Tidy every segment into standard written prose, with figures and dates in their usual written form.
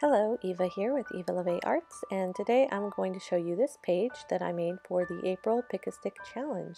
Hello, Yva here with yvaloveearts, and today I'm going to show you this page that I made for the April Pick a Stick Challenge.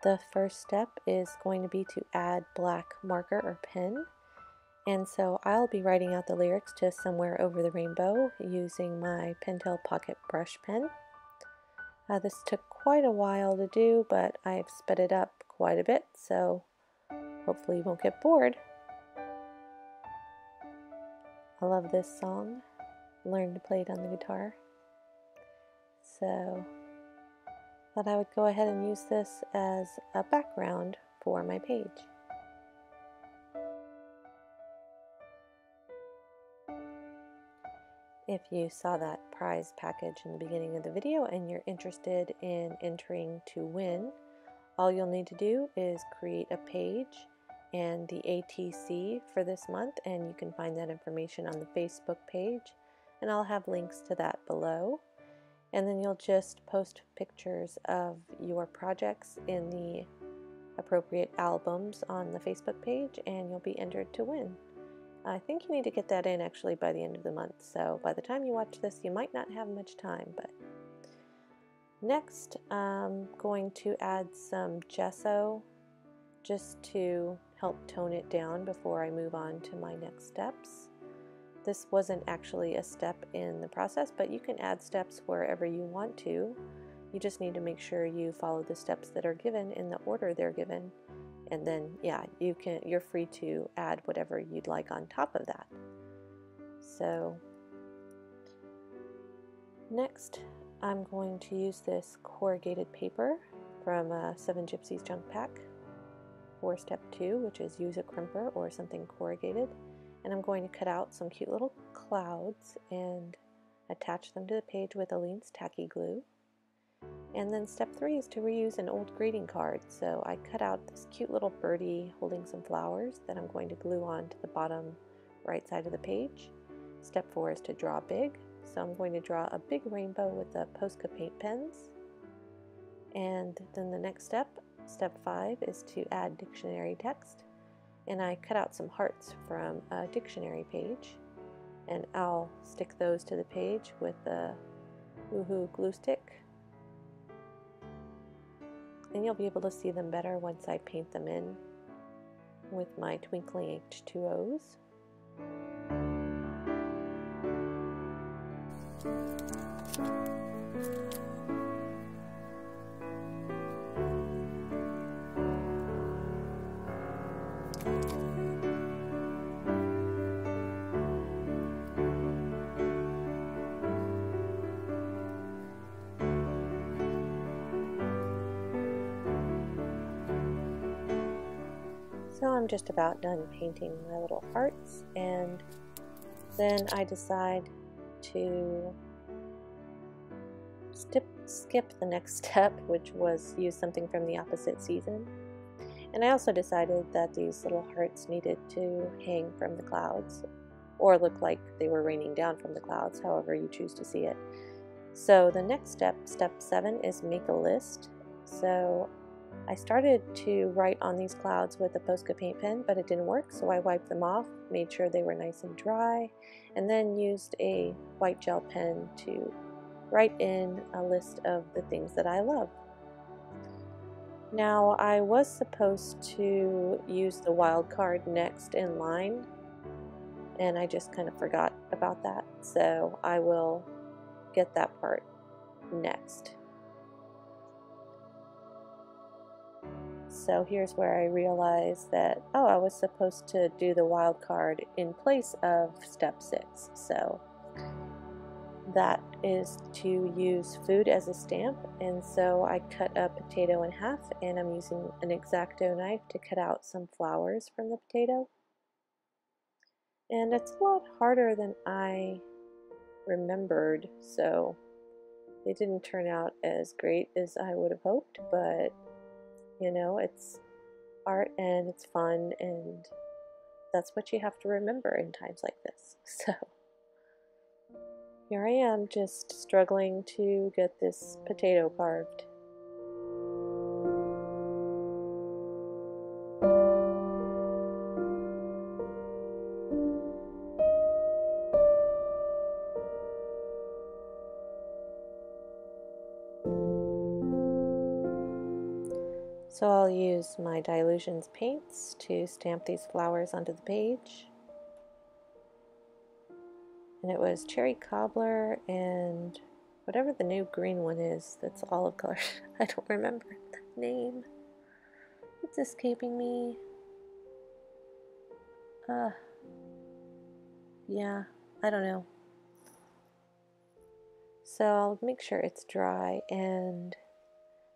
The first step is going to be to add black marker or pen, and so I'll be writing out the lyrics to Somewhere Over the Rainbow using my Pentel Pocket Brush Pen. This took quite a while to do, but I've sped it up quite a bit, so hopefully you won't get bored. I love this song. Learned to play it on the guitar. So thought I would go ahead and use this as a background for my page. If you saw that prize package in the beginning of the video and you're interested in entering to win, all you'll need to do is create a page and the ATC for this month, and you can find that information on the Facebook page, and I'll have links to that below. And then you'll just post pictures of your projects in the appropriate albums on the Facebook page and you'll be entered to win. I think you need to get that in actually by the end of the month, so by the time you watch this you might not have much time. But next I'm going to add some gesso just to help tone it down before I move on to my next steps. This wasn't actually a step in the process, but you can add steps wherever you want to. You just need to make sure you follow the steps that are given in the order they're given, and then you're free to add whatever you'd like on top of that. So next I'm going to use this corrugated paper from 7 Gypsies Junque Pack for step 2, which is use a crimper or something corrugated, and I'm going to cut out some cute little clouds and attach them to the page with Elena's tacky glue. And then step 3 is to reuse an old greeting card. So I cut out this cute little birdie holding some flowers that I'm going to glue on to the bottom right side of the page. Step 4 is to draw big, so I'm going to draw a big rainbow with the Posca Paint Pens. And then the next step, step 5, is to add dictionary text, and I cut out some hearts from a dictionary page, and I'll stick those to the page with the Woohoo glue stick, and you'll be able to see them better once I paint them in with my twinkling H2Os. So I'm just about done painting my little hearts, and then I decide to skip the next step, which was use something from the opposite season. And I also decided that these little hearts needed to hang from the clouds or look like they were raining down from the clouds, however you choose to see it. So the next step, step 7, is make a list. So I started to write on these clouds with a Posca Paint Pen, but it didn't work, so I wiped them off, made sure they were nice and dry, and then used a white gel pen to write in a list of the things that I love. Now, I was supposed to use the wild card next in line, and I just kind of forgot about that, so I will get that part next. So here's where I realized that, oh, I was supposed to do the wild card in place of step 6. So that is to use food as a stamp, and so I cut a potato in half, and I'm using an X-Acto knife to cut out some flowers from the potato. And it's a lot harder than I remembered, so they didn't turn out as great as I would have hoped, but you know, it's art and it's fun, and that's what you have to remember in times like this. So here I am, just struggling to get this potato carved. So I'll use my Dylusions Paints to stamp these flowers onto the page. And it was Cherry Cobbler and whatever the new green one is that's olive color. I don't remember the name. It's escaping me. Yeah, I don't know. So I'll make sure it's dry and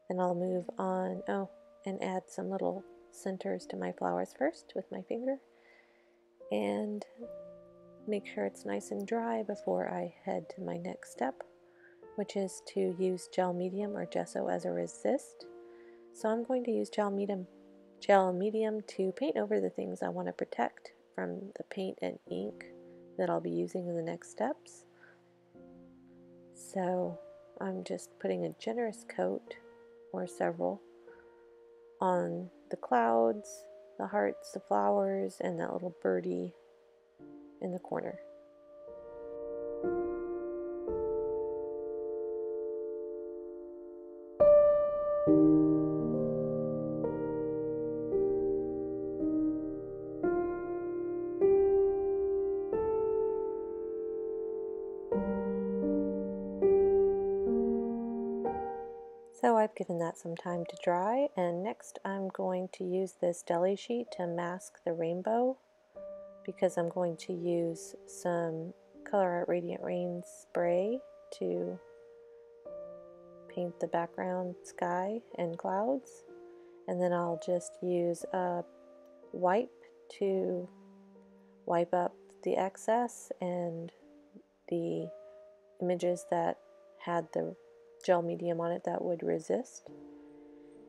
then I'll move on. Oh, and add some little centers to my flowers first with my finger. And make sure it's nice and dry before I head to my next step, which is to use gel medium or gesso as a resist. So I'm going to use gel medium to paint over the things I want to protect from the paint and ink that I'll be using in the next steps. So I'm just putting a generous coat or several on the clouds, the hearts, the flowers, and that little birdie in the corner. So I've given that some time to dry, and next I'm going to use this deli sheet to mask the rainbow because I'm going to use some Color Art Radiant Rain spray to paint the background sky and clouds, and then I'll just use a wipe to wipe up the excess and the images that had the gel medium on it that would resist.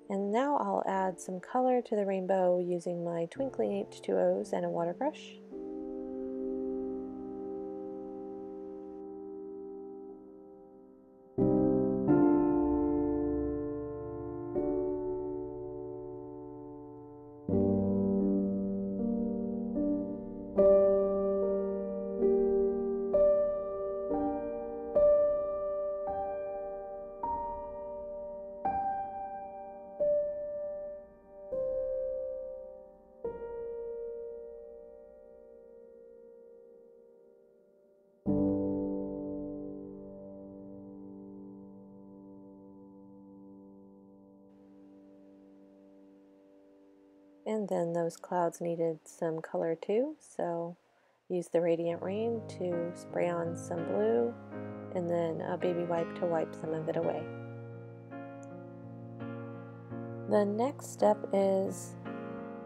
And now I'll add some color to the rainbow using my twinkling H2Os and a water brush. And then those clouds needed some color too, so use the Radiant Rain to spray on some blue and then a baby wipe to wipe some of it away. The next step is,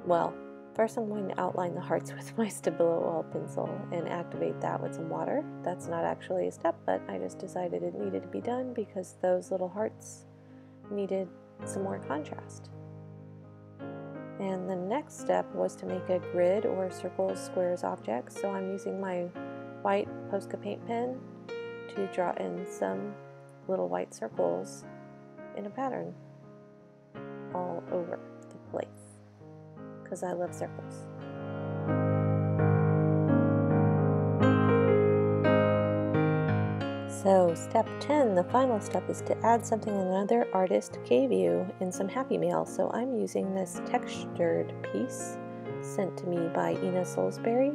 well, first I'm going to outline the hearts with my Stabilo oil pencil and activate that with some water. That's not actually a step, but I just decided it needed to be done because those little hearts needed some more contrast. And the next step was to make a grid or circles, squares object. So I'm using my white Posca Paint Pen to draw in some little white circles in a pattern all over the place because I love circles. So step 10, the final step, is to add something another artist gave you in some Happy Mail. So I'm using this textured piece sent to me by Ina Salisbury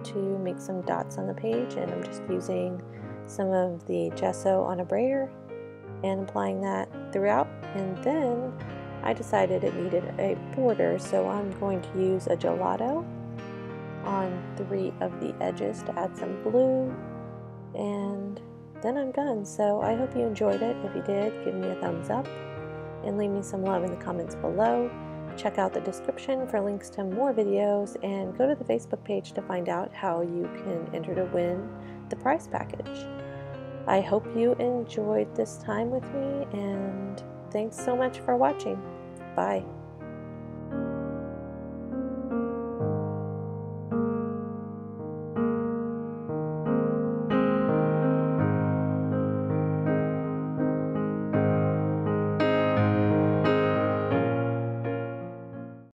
to make some dots on the page, and I'm just using some of the gesso on a brayer and applying that throughout. And then I decided it needed a border, so I'm going to use a gelato on 3 of the edges to add some blue, and then I'm done. So I hope you enjoyed it. If you did, give me a thumbs up and leave me some love in the comments below. Check out the description for links to more videos, and go to the Facebook page to find out how you can enter to win the prize package. I hope you enjoyed this time with me, and thanks so much for watching. Bye.